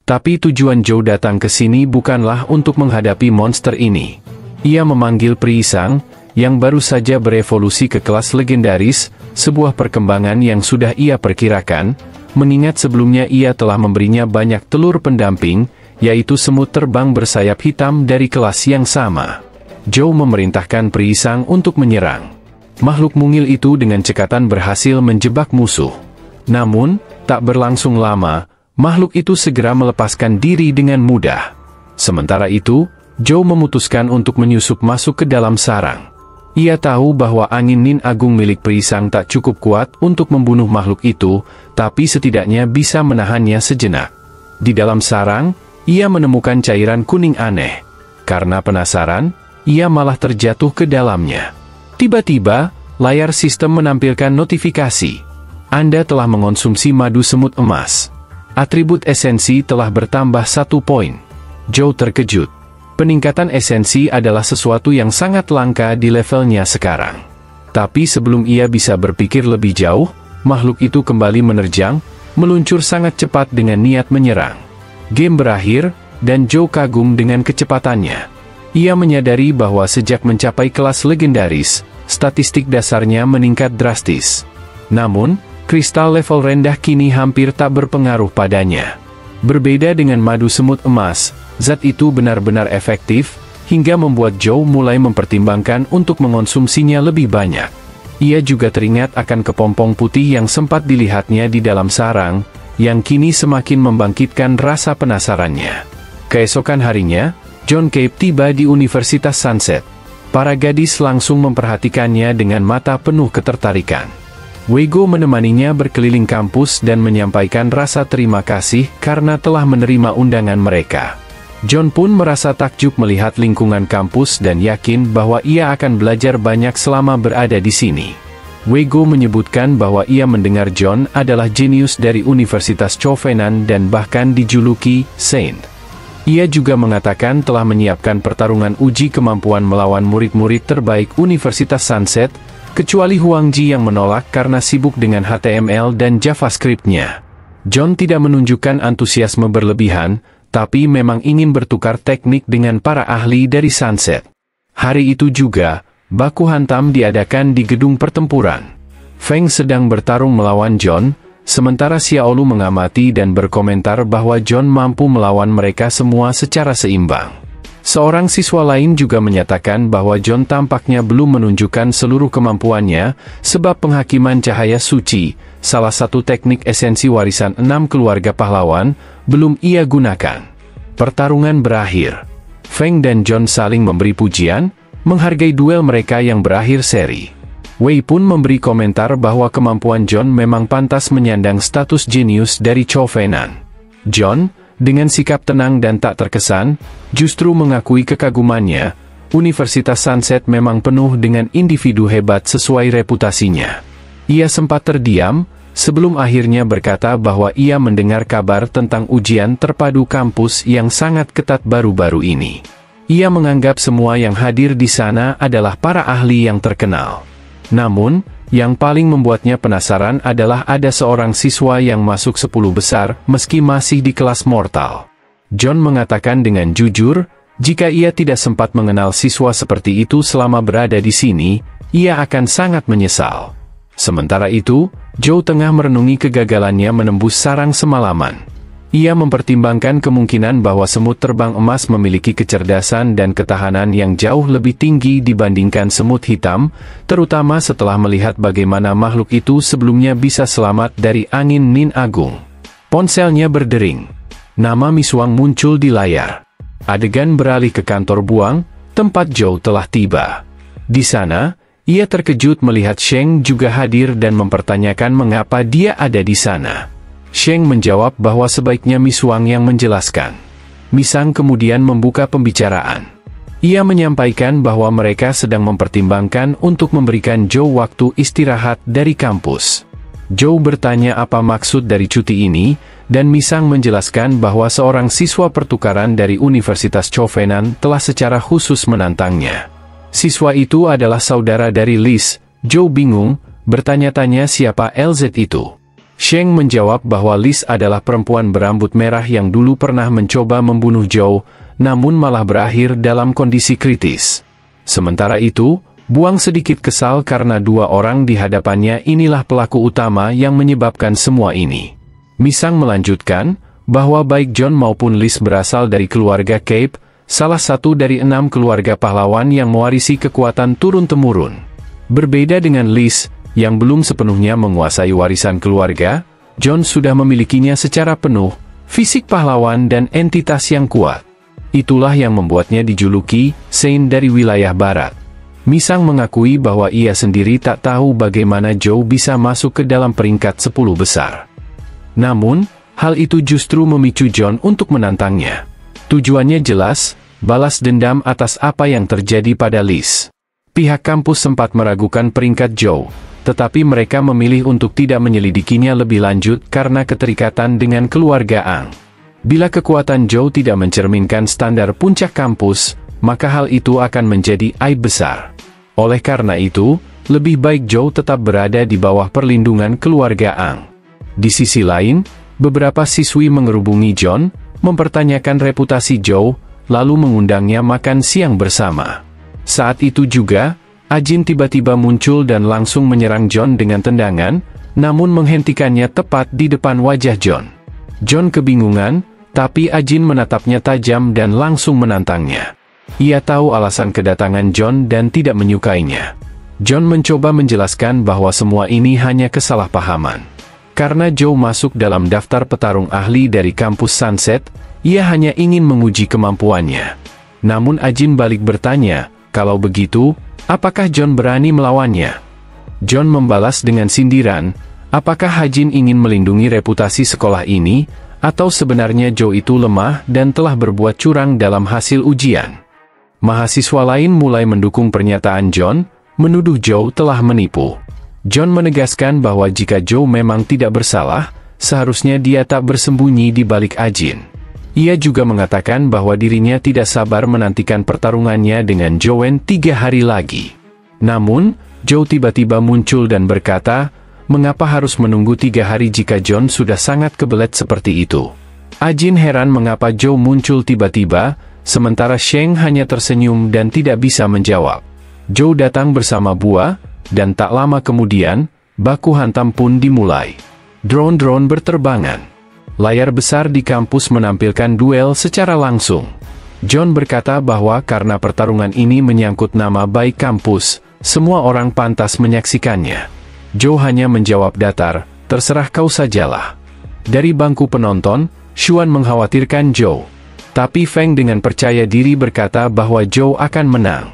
Tapi tujuan Zhou datang ke sini bukanlah untuk menghadapi monster ini. Ia memanggil Prisang, yang baru saja berevolusi ke kelas legendaris, sebuah perkembangan yang sudah ia perkirakan, mengingat sebelumnya ia telah memberinya banyak telur pendamping, yaitu semut terbang bersayap hitam dari kelas yang sama. Zhou memerintahkan Prisang untuk menyerang. Makhluk mungil itu dengan cekatan berhasil menjebak musuh. Namun, tak berlangsung lama, makhluk itu segera melepaskan diri dengan mudah. Sementara itu, Zhou memutuskan untuk menyusup masuk ke dalam sarang. Ia tahu bahwa angin Nin Agung milik Prisang tak cukup kuat untuk membunuh makhluk itu, tapi setidaknya bisa menahannya sejenak. Di dalam sarang, ia menemukan cairan kuning aneh. Karena penasaran, ia malah terjatuh ke dalamnya. Tiba-tiba, layar sistem menampilkan notifikasi. Anda telah mengonsumsi madu semut emas. Atribut esensi telah bertambah 1 poin. Zhou terkejut. Peningkatan esensi adalah sesuatu yang sangat langka di levelnya sekarang. Tapi sebelum ia bisa berpikir lebih jauh, makhluk itu kembali menerjang, meluncur sangat cepat dengan niat menyerang. Game berakhir, dan Zhou kagum dengan kecepatannya. Ia menyadari bahwa sejak mencapai kelas legendaris, statistik dasarnya meningkat drastis. Namun, kristal level rendah kini hampir tak berpengaruh padanya. Berbeda dengan madu semut emas, zat itu benar-benar efektif, hingga membuat Zhou mulai mempertimbangkan untuk mengonsumsinya lebih banyak. Ia juga teringat akan kepompong putih yang sempat dilihatnya di dalam sarang, yang kini semakin membangkitkan rasa penasarannya. Keesokan harinya, John Cape tiba di Universitas Sunset. Para gadis langsung memperhatikannya dengan mata penuh ketertarikan. Weigo menemaninya berkeliling kampus dan menyampaikan rasa terima kasih karena telah menerima undangan mereka. John pun merasa takjub melihat lingkungan kampus dan yakin bahwa ia akan belajar banyak selama berada di sini. Weigo menyebutkan bahwa ia mendengar John adalah jenius dari Universitas Chauvenan dan bahkan dijuluki Saint. Ia juga mengatakan telah menyiapkan pertarungan uji kemampuan melawan murid-murid terbaik Universitas Sunset, kecuali Huang Ji yang menolak karena sibuk dengan HTML dan JavaScript-nya. John tidak menunjukkan antusiasme berlebihan, tapi memang ingin bertukar teknik dengan para ahli dari Sunset. Hari itu juga, baku hantam diadakan di gedung pertempuran. Feng sedang bertarung melawan John, sementara Xiaolu mengamati dan berkomentar bahwa John mampu melawan mereka semua secara seimbang. Seorang siswa lain juga menyatakan bahwa John tampaknya belum menunjukkan seluruh kemampuannya, sebab penghakiman cahaya suci, salah satu teknik esensi warisan 6 keluarga pahlawan, belum ia gunakan. Pertarungan berakhir. Feng dan John saling memberi pujian, menghargai duel mereka yang berakhir seri. Wei pun memberi komentar bahwa kemampuan John memang pantas menyandang status jenius dari Chauvenan. John, dengan sikap tenang dan tak terkesan, justru mengakui kekagumannya. Universitas Sunset memang penuh dengan individu hebat sesuai reputasinya. Ia sempat terdiam, sebelum akhirnya berkata bahwa ia mendengar kabar tentang ujian terpadu kampus yang sangat ketat baru-baru ini. Ia menganggap semua yang hadir di sana adalah para ahli yang terkenal. Namun, yang paling membuatnya penasaran adalah ada seorang siswa yang masuk 10 besar, meski masih di kelas mortal. John mengatakan dengan jujur, jika ia tidak sempat mengenal siswa seperti itu selama berada di sini, ia akan sangat menyesal. Sementara itu, Zhou tengah merenungi kegagalannya menembus sarang semalaman. Ia mempertimbangkan kemungkinan bahwa semut terbang emas memiliki kecerdasan dan ketahanan yang jauh lebih tinggi dibandingkan semut hitam, terutama setelah melihat bagaimana makhluk itu sebelumnya bisa selamat dari angin Nin Agung. Ponselnya berdering. Nama Misuang muncul di layar. Adegan beralih ke kantor buang, tempat Zhou telah tiba. Di sana, ia terkejut melihat Sheng juga hadir dan mempertanyakan mengapa dia ada di sana. Sheng menjawab bahwa sebaiknya Misuang yang menjelaskan. Misang kemudian membuka pembicaraan. Ia menyampaikan bahwa mereka sedang mempertimbangkan untuk memberikan Zhou waktu istirahat dari kampus. Zhou bertanya apa maksud dari cuti ini, dan Misang menjelaskan bahwa seorang siswa pertukaran dari Universitas Chauvenan telah secara khusus menantangnya. Siswa itu adalah saudara dari Liz. Zhou bingung, bertanya-tanya siapa LZ itu. Sheng menjawab bahwa Liz adalah perempuan berambut merah yang dulu pernah mencoba membunuh Zhou, namun malah berakhir dalam kondisi kritis. Sementara itu, Buang sedikit kesal karena dua orang di hadapannya inilah pelaku utama yang menyebabkan semua ini. Misang melanjutkan, bahwa baik John maupun Liz berasal dari keluarga Cape, salah satu dari 6 keluarga pahlawan yang mewarisi kekuatan turun-temurun. Berbeda dengan Liz, yang belum sepenuhnya menguasai warisan keluarga, John sudah memilikinya secara penuh, fisik pahlawan dan entitas yang kuat. Itulah yang membuatnya dijuluki Saint dari wilayah barat. Misang mengakui bahwa ia sendiri tak tahu bagaimana Zhou bisa masuk ke dalam peringkat 10 besar. Namun, hal itu justru memicu John untuk menantangnya. Tujuannya jelas, balas dendam atas apa yang terjadi pada Liz. Pihak kampus sempat meragukan peringkat Zhou, tetapi mereka memilih untuk tidak menyelidikinya lebih lanjut karena keterikatan dengan keluarga Ang. Bila kekuatan Zhou tidak mencerminkan standar puncak kampus, maka hal itu akan menjadi aib besar. Oleh karena itu, lebih baik Zhou tetap berada di bawah perlindungan keluarga Ang. Di sisi lain, beberapa siswi mengerubungi John, mempertanyakan reputasi Zhou, lalu mengundangnya makan siang bersama. Saat itu juga, Ajin tiba-tiba muncul dan langsung menyerang John dengan tendangan, namun menghentikannya tepat di depan wajah John. John kebingungan, tapi Ajin menatapnya tajam dan langsung menantangnya. Ia tahu alasan kedatangan John dan tidak menyukainya. John mencoba menjelaskan bahwa semua ini hanya kesalahpahaman. Karena Zhou masuk dalam daftar petarung ahli dari kampus Sunset, ia hanya ingin menguji kemampuannya. Namun Ajin balik bertanya, kalau begitu, apakah John berani melawannya? John membalas dengan sindiran, apakah Ajin ingin melindungi reputasi sekolah ini, atau sebenarnya Zhou itu lemah dan telah berbuat curang dalam hasil ujian? Mahasiswa lain mulai mendukung pernyataan John, menuduh Zhou telah menipu. John menegaskan bahwa jika Zhou memang tidak bersalah, seharusnya dia tak bersembunyi di balik Ajin. Ia juga mengatakan bahwa dirinya tidak sabar menantikan pertarungannya dengan Zhou 3 hari lagi. Namun, Zhou tiba-tiba muncul dan berkata, mengapa harus menunggu 3 hari jika John sudah sangat kebelet seperti itu? Ajin heran mengapa Zhou muncul tiba-tiba, sementara Sheng hanya tersenyum dan tidak bisa menjawab. Zhou datang bersama buah, dan tak lama kemudian, baku hantam pun dimulai. Drone-drone berterbangan. Layar besar di kampus menampilkan duel secara langsung. John berkata bahwa karena pertarungan ini menyangkut nama baik kampus, semua orang pantas menyaksikannya. Zhou hanya menjawab datar, terserah kau sajalah. Dari bangku penonton, Xuan mengkhawatirkan Zhou. Tapi Feng dengan percaya diri berkata bahwa Zhou akan menang.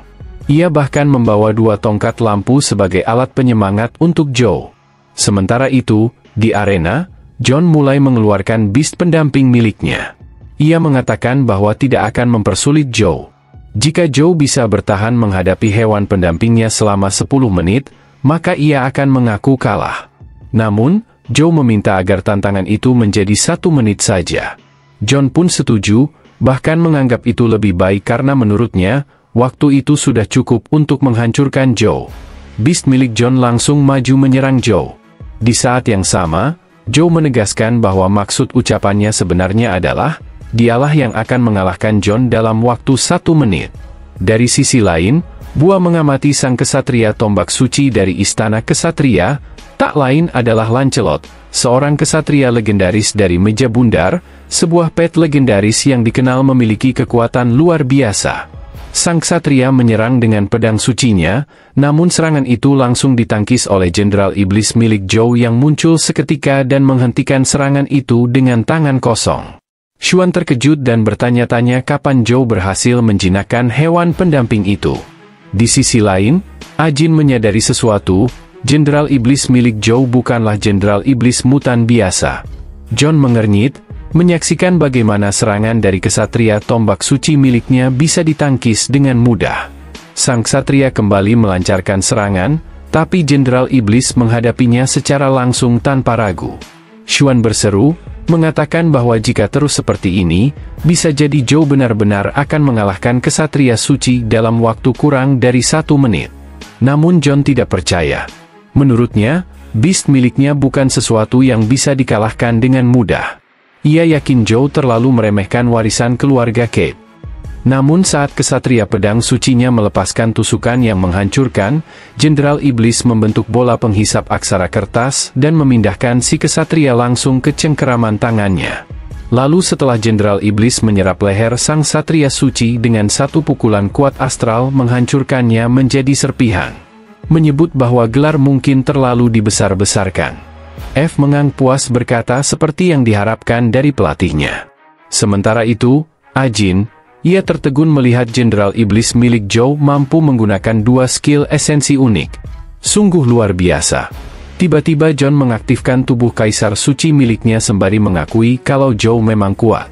Ia bahkan membawa 2 tongkat lampu sebagai alat penyemangat untuk Zhou. Sementara itu, di arena, John mulai mengeluarkan beast pendamping miliknya. Ia mengatakan bahwa tidak akan mempersulit Zhou. Jika Zhou bisa bertahan menghadapi hewan pendampingnya selama 10 menit, maka ia akan mengaku kalah. Namun, Zhou meminta agar tantangan itu menjadi 1 menit saja. John pun setuju, bahkan menganggap itu lebih baik karena menurutnya, waktu itu sudah cukup untuk menghancurkan Zhou. Beast milik John langsung maju menyerang Zhou. Di saat yang sama, Zhou menegaskan bahwa maksud ucapannya sebenarnya adalah, dialah yang akan mengalahkan John dalam waktu 1 menit. Dari sisi lain, Buah mengamati sang kesatria tombak suci dari Istana Kesatria, tak lain adalah Lancelot, seorang kesatria legendaris dari Meja Bundar, sebuah pet legendaris yang dikenal memiliki kekuatan luar biasa. Sang ksatria menyerang dengan pedang sucinya, namun serangan itu langsung ditangkis oleh Jenderal Iblis milik Zhou yang muncul seketika dan menghentikan serangan itu dengan tangan kosong. Xuan terkejut dan bertanya-tanya kapan Zhou berhasil menjinakkan hewan pendamping itu. Di sisi lain, Ajin menyadari sesuatu, Jenderal Iblis milik Zhou bukanlah Jenderal Iblis mutan biasa. John mengernyit, menyaksikan bagaimana serangan dari kesatria tombak suci miliknya bisa ditangkis dengan mudah. Sang ksatria kembali melancarkan serangan, tapi Jenderal Iblis menghadapinya secara langsung tanpa ragu. Xuan berseru, mengatakan bahwa jika terus seperti ini, bisa jadi Zhou benar-benar akan mengalahkan kesatria suci dalam waktu kurang dari 1 menit. Namun John tidak percaya. Menurutnya, Beast miliknya bukan sesuatu yang bisa dikalahkan dengan mudah. Ia yakin Joe terlalu meremehkan warisan keluarga Kate. Namun saat kesatria pedang sucinya melepaskan tusukan yang menghancurkan, Jenderal Iblis membentuk bola penghisap aksara kertas dan memindahkan si kesatria langsung ke cengkeraman tangannya. Lalu setelah Jenderal Iblis menyerap leher sang satria suci dengan satu pukulan kuat astral menghancurkannya menjadi serpihan. Menyebut bahwa gelar mungkin terlalu dibesar-besarkan. F mengang puas berkata seperti yang diharapkan dari pelatihnya. Sementara itu, Ajin, ia tertegun melihat Jenderal Iblis milik Joe mampu menggunakan dua skill esensi unik. Sungguh luar biasa. Tiba-tiba John mengaktifkan tubuh Kaisar Suci miliknya sembari mengakui kalau Joe memang kuat.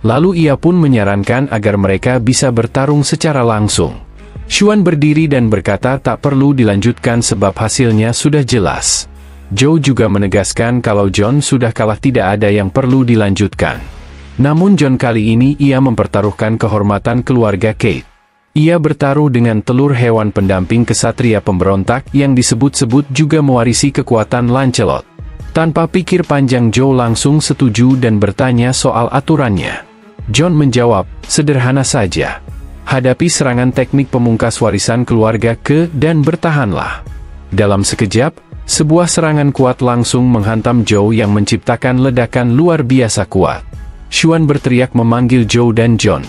Lalu ia pun menyarankan agar mereka bisa bertarung secara langsung. Xuan berdiri dan berkata tak perlu dilanjutkan sebab hasilnya sudah jelas. Joe juga menegaskan kalau John sudah kalah, tidak ada yang perlu dilanjutkan. Namun John kali ini ia mempertaruhkan kehormatan keluarga Kate. Ia bertaruh dengan telur hewan pendamping kesatria pemberontak yang disebut-sebut juga mewarisi kekuatan Lancelot. Tanpa pikir panjang Joe langsung setuju dan bertanya soal aturannya. John menjawab, sederhana saja. Hadapi serangan teknik pemungkas warisan keluarga ke dan bertahanlah. Dalam sekejap, sebuah serangan kuat langsung menghantam Joe yang menciptakan ledakan luar biasa kuat. Xuan berteriak memanggil Joe dan John.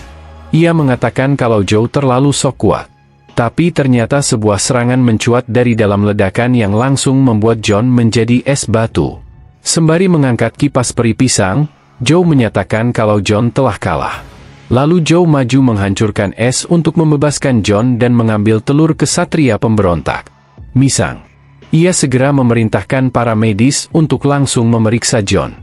Ia mengatakan kalau Joe terlalu sok kuat. Tapi ternyata sebuah serangan mencuat dari dalam ledakan yang langsung membuat John menjadi es batu. Sembari mengangkat kipas peri pisang, Joe menyatakan kalau John telah kalah. Lalu Joe maju menghancurkan es untuk membebaskan John dan mengambil telur kesatria pemberontak. Misang. Ia segera memerintahkan para medis untuk langsung memeriksa John.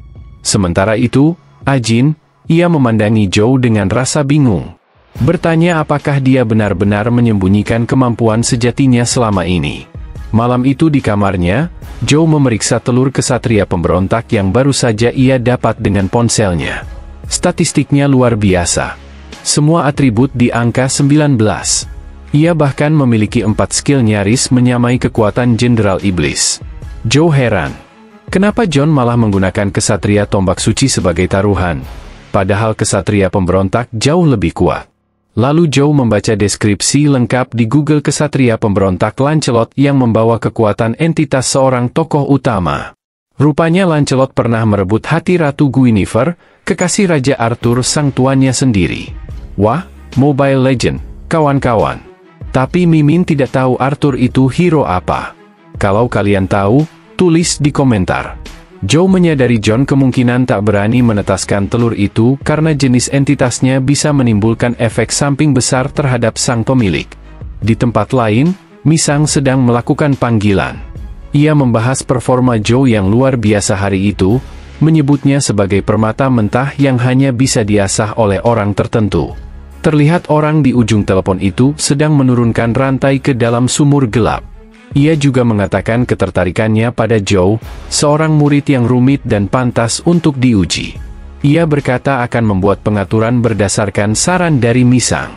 Sementara itu, Ajin, ia memandangi Joe dengan rasa bingung. Bertanya apakah dia benar-benar menyembunyikan kemampuan sejatinya selama ini. Malam itu di kamarnya, Joe memeriksa telur kesatria pemberontak yang baru saja ia dapat dengan ponselnya. Statistiknya luar biasa. Semua atribut di angka 19. Ia bahkan memiliki 4 skill nyaris menyamai kekuatan Jenderal Iblis. Joe heran. Kenapa John malah menggunakan kesatria tombak suci sebagai taruhan? Padahal kesatria pemberontak jauh lebih kuat. Lalu Joe membaca deskripsi lengkap di Google kesatria pemberontak Lancelot yang membawa kekuatan entitas seorang tokoh utama. Rupanya Lancelot pernah merebut hati Ratu Guinevere, kekasih Raja Arthur sang tuannya sendiri. Wah, Mobile Legend, kawan-kawan. Tapi Mimin tidak tahu Arthur itu hero apa. Kalau kalian tahu, tulis di komentar. Joe menyadari John kemungkinan tak berani menetaskan telur itu karena jenis entitasnya bisa menimbulkan efek samping besar terhadap sang pemilik. Di tempat lain, Misang sedang melakukan panggilan. Ia membahas performa Joe yang luar biasa hari itu, menyebutnya sebagai permata mentah yang hanya bisa diasah oleh orang tertentu. Terlihat orang di ujung telepon itu sedang menurunkan rantai ke dalam sumur gelap. Ia juga mengatakan ketertarikannya pada Joe, seorang murid yang rumit dan pantas untuk diuji. Ia berkata akan membuat pengaturan berdasarkan saran dari Misang.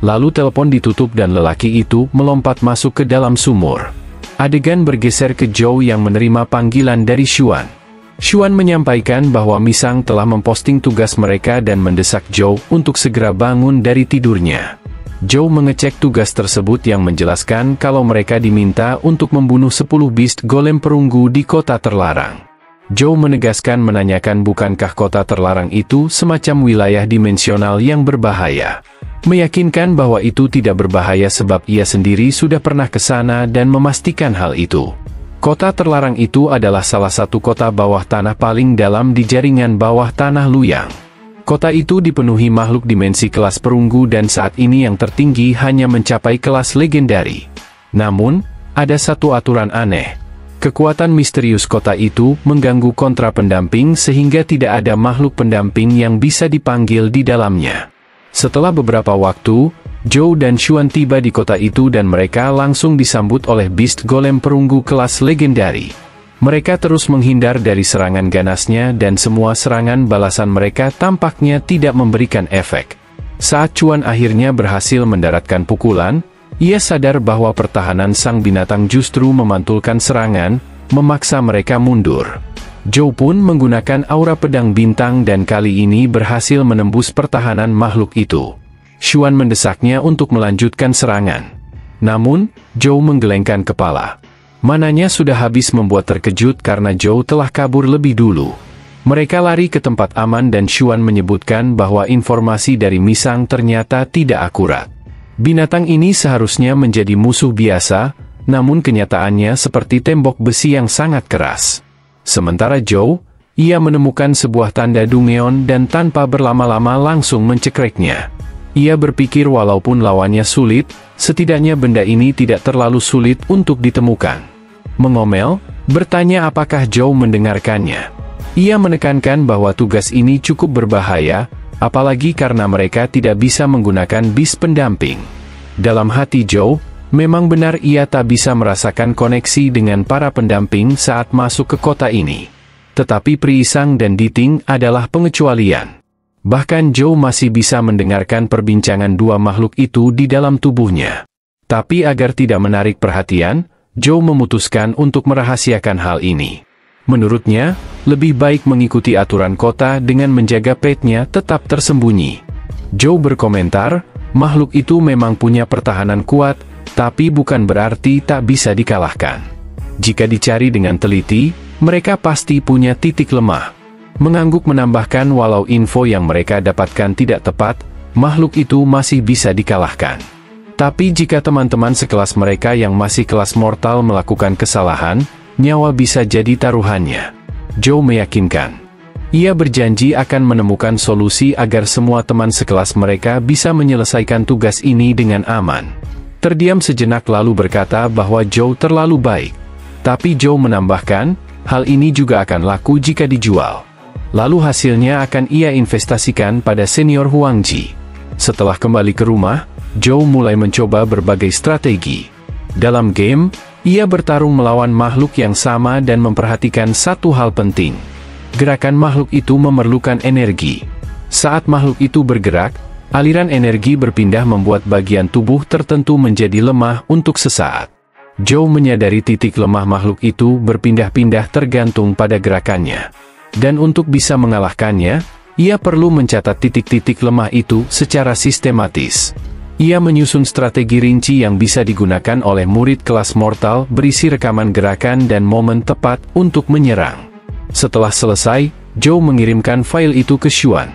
Lalu telepon ditutup dan lelaki itu melompat masuk ke dalam sumur. Adegan bergeser ke Joe yang menerima panggilan dari Xuan. Xuan menyampaikan bahwa Misang telah memposting tugas mereka dan mendesak Joe untuk segera bangun dari tidurnya. Joe mengecek tugas tersebut yang menjelaskan kalau mereka diminta untuk membunuh 10 beast golem perunggu di kota terlarang. Joe menegaskan menanyakan bukankah kota terlarang itu semacam wilayah dimensional yang berbahaya. Meyakinkan bahwa itu tidak berbahaya sebab ia sendiri sudah pernah ke sana dan memastikan hal itu. Kota terlarang itu adalah salah satu kota bawah tanah paling dalam di jaringan bawah tanah Luyang. Kota itu dipenuhi makhluk dimensi kelas perunggu dan saat ini yang tertinggi hanya mencapai kelas legendari. Namun, ada satu aturan aneh. Kekuatan misterius kota itu mengganggu kontra pendamping sehingga tidak ada makhluk pendamping yang bisa dipanggil di dalamnya. Setelah beberapa waktu, Joe dan Xuan tiba di kota itu dan mereka langsung disambut oleh beast golem perunggu kelas legendari. Mereka terus menghindar dari serangan ganasnya dan semua serangan balasan mereka tampaknya tidak memberikan efek. Saat Xuan akhirnya berhasil mendaratkan pukulan, ia sadar bahwa pertahanan sang binatang justru memantulkan serangan, memaksa mereka mundur. Zhou pun menggunakan aura pedang bintang dan kali ini berhasil menembus pertahanan makhluk itu. Xuan mendesaknya untuk melanjutkan serangan. Namun, Zhou menggelengkan kepala. Mananya sudah habis membuat terkejut karena Zhou telah kabur lebih dulu. Mereka lari ke tempat aman dan Xuan menyebutkan bahwa informasi dari Misang ternyata tidak akurat. Binatang ini seharusnya menjadi musuh biasa, namun kenyataannya seperti tembok besi yang sangat keras. Sementara Zhou, ia menemukan sebuah tanda Dungeon dan tanpa berlama-lama langsung mencekreknya. Ia berpikir walaupun lawannya sulit, setidaknya benda ini tidak terlalu sulit untuk ditemukan. Mengomel, bertanya apakah Zhou mendengarkannya. Ia menekankan bahwa tugas ini cukup berbahaya, apalagi karena mereka tidak bisa menggunakan bis pendamping. Dalam hati Zhou, memang benar ia tak bisa merasakan koneksi dengan para pendamping saat masuk ke kota ini. Tetapi Prisang dan Diting adalah pengecualian. Bahkan Zhou masih bisa mendengarkan perbincangan dua makhluk itu di dalam tubuhnya. Tapi agar tidak menarik perhatian, Zhou memutuskan untuk merahasiakan hal ini. Menurutnya, lebih baik mengikuti aturan kota dengan menjaga petnya tetap tersembunyi. Zhou berkomentar, makhluk itu memang punya pertahanan kuat, tapi bukan berarti tak bisa dikalahkan. Jika dicari dengan teliti, mereka pasti punya titik lemah. Mengangguk menambahkan walau info yang mereka dapatkan tidak tepat, makhluk itu masih bisa dikalahkan. Tapi jika teman-teman sekelas mereka yang masih kelas mortal melakukan kesalahan, nyawa bisa jadi taruhannya. Zhou meyakinkan. Ia berjanji akan menemukan solusi agar semua teman sekelas mereka bisa menyelesaikan tugas ini dengan aman. Terdiam sejenak lalu berkata bahwa Zhou terlalu baik. Tapi Zhou menambahkan, hal ini juga akan laku jika dijual. Lalu hasilnya akan ia investasikan pada senior Huang Ji. Setelah kembali ke rumah, Zhou mulai mencoba berbagai strategi. Dalam game, ia bertarung melawan makhluk yang sama dan memperhatikan satu hal penting. Gerakan makhluk itu memerlukan energi. Saat makhluk itu bergerak, aliran energi berpindah membuat bagian tubuh tertentu menjadi lemah untuk sesaat. Zhou menyadari titik lemah makhluk itu berpindah-pindah tergantung pada gerakannya. Dan untuk bisa mengalahkannya, ia perlu mencatat titik-titik lemah itu secara sistematis. Ia menyusun strategi rinci yang bisa digunakan oleh murid kelas mortal berisi rekaman gerakan dan momen tepat untuk menyerang. Setelah selesai, Zhou mengirimkan file itu ke Xuan.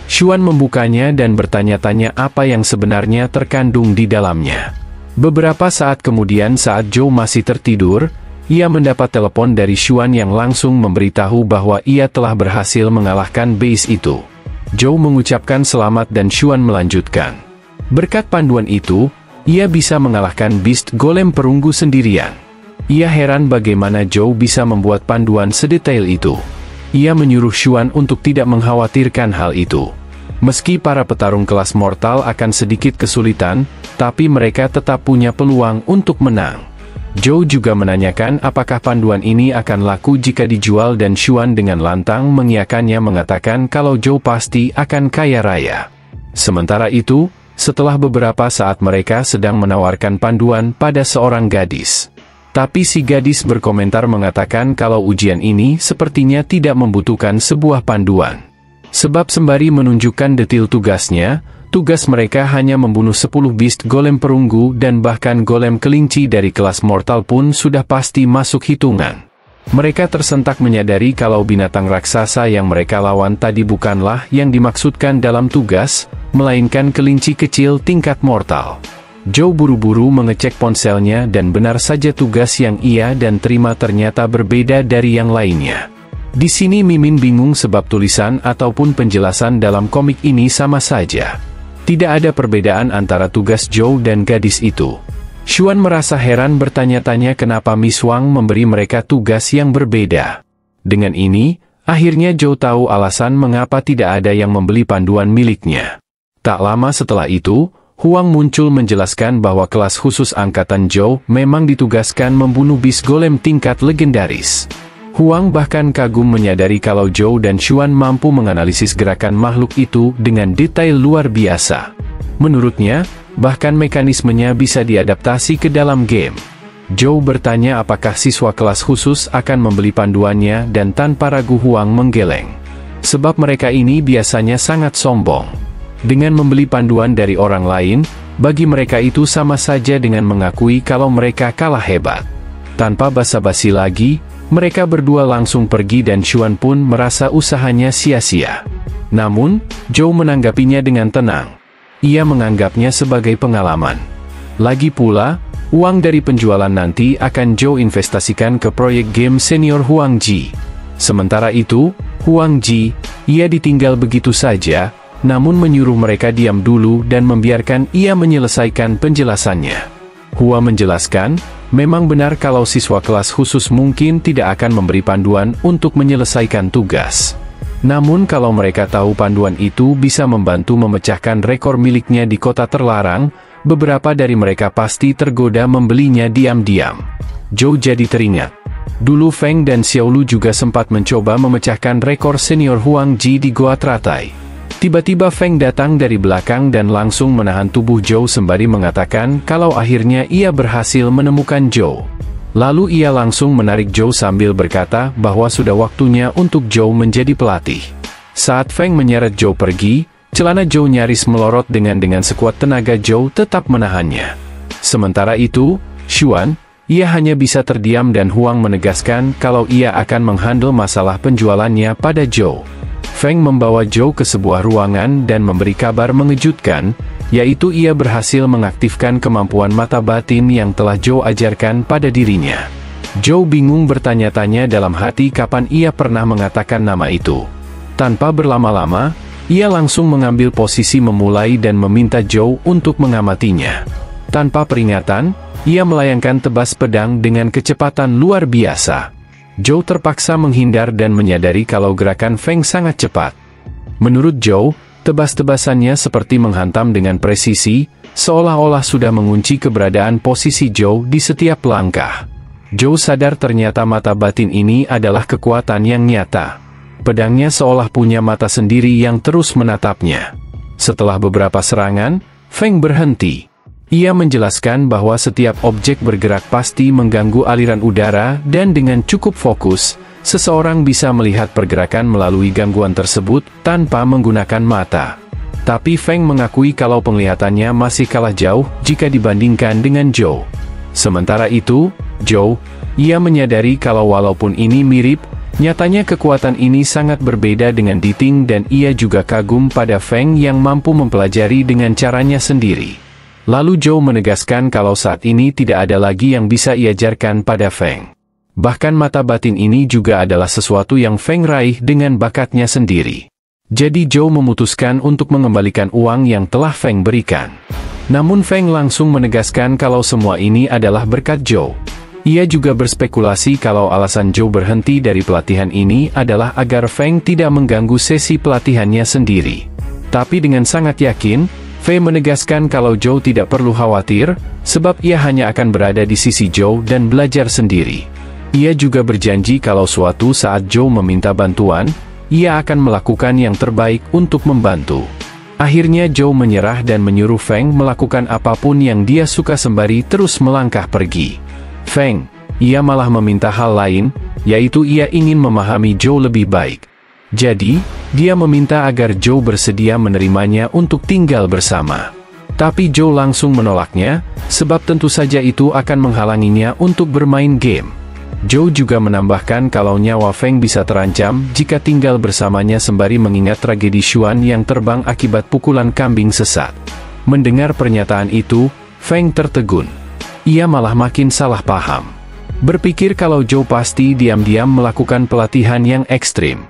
Xuan membukanya dan bertanya-tanya apa yang sebenarnya terkandung di dalamnya. Beberapa saat kemudian saat Zhou masih tertidur, ia mendapat telepon dari Xuan yang langsung memberitahu bahwa ia telah berhasil mengalahkan base itu. Zhou mengucapkan selamat dan Xuan melanjutkan. Berkat panduan itu, ia bisa mengalahkan Beast Golem perunggu sendirian. Ia heran bagaimana Zhou bisa membuat panduan sedetail itu. Ia menyuruh Xuan untuk tidak mengkhawatirkan hal itu. Meski para petarung kelas mortal akan sedikit kesulitan, tapi mereka tetap punya peluang untuk menang. Zhou juga menanyakan apakah panduan ini akan laku jika dijual dan Xuan dengan lantang mengiyakannya mengatakan kalau Zhou pasti akan kaya raya. Sementara itu, setelah beberapa saat mereka sedang menawarkan panduan pada seorang gadis. Tapi si gadis berkomentar mengatakan kalau ujian ini sepertinya tidak membutuhkan sebuah panduan. Sebab sembari menunjukkan detail tugasnya, tugas mereka hanya membunuh 10 beast golem perunggu dan bahkan golem kelinci dari kelas mortal pun sudah pasti masuk hitungan. Mereka tersentak menyadari kalau binatang raksasa yang mereka lawan tadi bukanlah yang dimaksudkan dalam tugas, melainkan kelinci kecil tingkat mortal. Zhou buru-buru mengecek ponselnya dan benar saja tugas yang ia dan terima ternyata berbeda dari yang lainnya. Di sini Mimin bingung sebab tulisan ataupun penjelasan dalam komik ini sama saja. Tidak ada perbedaan antara tugas Zhou dan gadis itu. Xuan merasa heran bertanya-tanya kenapa Miss Wang memberi mereka tugas yang berbeda. Dengan ini, akhirnya Zhou tahu alasan mengapa tidak ada yang membeli panduan miliknya. Tak lama setelah itu, Huang muncul menjelaskan bahwa kelas khusus angkatan Zhou memang ditugaskan membunuh beast golem tingkat legendaris. Huang bahkan kagum menyadari kalau Zhou dan Xuan mampu menganalisis gerakan makhluk itu dengan detail luar biasa. Menurutnya, bahkan mekanismenya bisa diadaptasi ke dalam game. Zhou bertanya apakah siswa kelas khusus akan membeli panduannya dan tanpa ragu Huang menggeleng. Sebab mereka ini biasanya sangat sombong. Dengan membeli panduan dari orang lain, bagi mereka itu sama saja dengan mengakui kalau mereka kalah hebat. Tanpa basa-basi lagi, mereka berdua langsung pergi dan Xuan pun merasa usahanya sia-sia. Namun, Zhou menanggapinya dengan tenang. Ia menganggapnya sebagai pengalaman. Lagi pula, uang dari penjualan nanti akan Zhou investasikan ke proyek game senior Huang Ji. Sementara itu, Huang Ji, ia ditinggal begitu saja, namun menyuruh mereka diam dulu dan membiarkan ia menyelesaikan penjelasannya. Hua menjelaskan, memang benar kalau siswa kelas khusus mungkin tidak akan memberi panduan untuk menyelesaikan tugas. Namun kalau mereka tahu panduan itu bisa membantu memecahkan rekor miliknya di kota terlarang, beberapa dari mereka pasti tergoda membelinya diam-diam. Zhou jadi teringat. Dulu Feng dan Xiaolu juga sempat mencoba memecahkan rekor senior Huang Ji di Goa Teratai. Tiba-tiba Feng datang dari belakang dan langsung menahan tubuh Zhou sembari mengatakan kalau akhirnya ia berhasil menemukan Zhou. Lalu ia langsung menarik Zhou sambil berkata bahwa sudah waktunya untuk Zhou menjadi pelatih. Saat Feng menyeret Zhou pergi, celana Zhou nyaris melorot dengan sekuat tenaga Zhou tetap menahannya. Sementara itu, Xuan, ia hanya bisa terdiam dan Huang menegaskan kalau ia akan menghandle masalah penjualannya pada Zhou. Feng membawa Zhou ke sebuah ruangan dan memberi kabar mengejutkan, yaitu ia berhasil mengaktifkan kemampuan mata batin yang telah Zhou ajarkan pada dirinya. Zhou bingung bertanya-tanya dalam hati kapan ia pernah mengatakan nama itu. Tanpa berlama-lama, ia langsung mengambil posisi memulai dan meminta Zhou untuk mengamatinya. Tanpa peringatan, ia melayangkan tebas pedang dengan kecepatan luar biasa. Zhou terpaksa menghindar dan menyadari kalau gerakan Feng sangat cepat. Menurut Zhou, tebas-tebasannya seperti menghantam dengan presisi, seolah-olah sudah mengunci keberadaan posisi Zhou di setiap langkah. Zhou sadar ternyata mata batin ini adalah kekuatan yang nyata. Pedangnya seolah punya mata sendiri yang terus menatapnya. Setelah beberapa serangan, Feng berhenti. Ia menjelaskan bahwa setiap objek bergerak pasti mengganggu aliran udara dan dengan cukup fokus, seseorang bisa melihat pergerakan melalui gangguan tersebut tanpa menggunakan mata. Tapi Feng mengakui kalau penglihatannya masih kalah jauh jika dibandingkan dengan Zhou. Sementara itu, Zhou, ia menyadari kalau walaupun ini mirip, nyatanya kekuatan ini sangat berbeda dengan Diting dan ia juga kagum pada Feng yang mampu mempelajari dengan caranya sendiri. Lalu Zhou menegaskan kalau saat ini tidak ada lagi yang bisa iajarkan pada Feng. Bahkan mata batin ini juga adalah sesuatu yang Feng raih dengan bakatnya sendiri. Jadi Zhou memutuskan untuk mengembalikan uang yang telah Feng berikan. Namun Feng langsung menegaskan kalau semua ini adalah berkat Zhou. Ia juga berspekulasi kalau alasan Zhou berhenti dari pelatihan ini adalah agar Feng tidak mengganggu sesi pelatihannya sendiri. Tapi dengan sangat yakin, Fei menegaskan kalau Zhou tidak perlu khawatir, sebab ia hanya akan berada di sisi Zhou dan belajar sendiri. Ia juga berjanji kalau suatu saat Zhou meminta bantuan, ia akan melakukan yang terbaik untuk membantu. Akhirnya Zhou menyerah dan menyuruh Feng melakukan apapun yang dia suka sembari terus melangkah pergi. Feng, ia malah meminta hal lain, yaitu ia ingin memahami Zhou lebih baik. Jadi, dia meminta agar Zhou bersedia menerimanya untuk tinggal bersama. Tapi Zhou langsung menolaknya, sebab tentu saja itu akan menghalanginya untuk bermain game. Zhou juga menambahkan kalau nyawa Feng bisa terancam jika tinggal bersamanya sembari mengingat tragedi Xuan yang terbang akibat pukulan kambing sesat. Mendengar pernyataan itu, Feng tertegun. Ia malah makin salah paham. Berpikir kalau Zhou pasti diam-diam melakukan pelatihan yang ekstrim.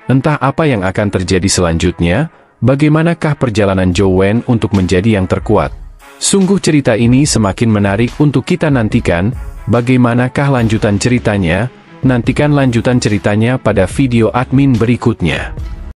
Entah apa yang akan terjadi selanjutnya, bagaimanakah perjalanan Zhou Wen untuk menjadi yang terkuat. Sungguh cerita ini semakin menarik untuk kita nantikan, bagaimanakah lanjutan ceritanya, nantikan lanjutan ceritanya pada video admin berikutnya.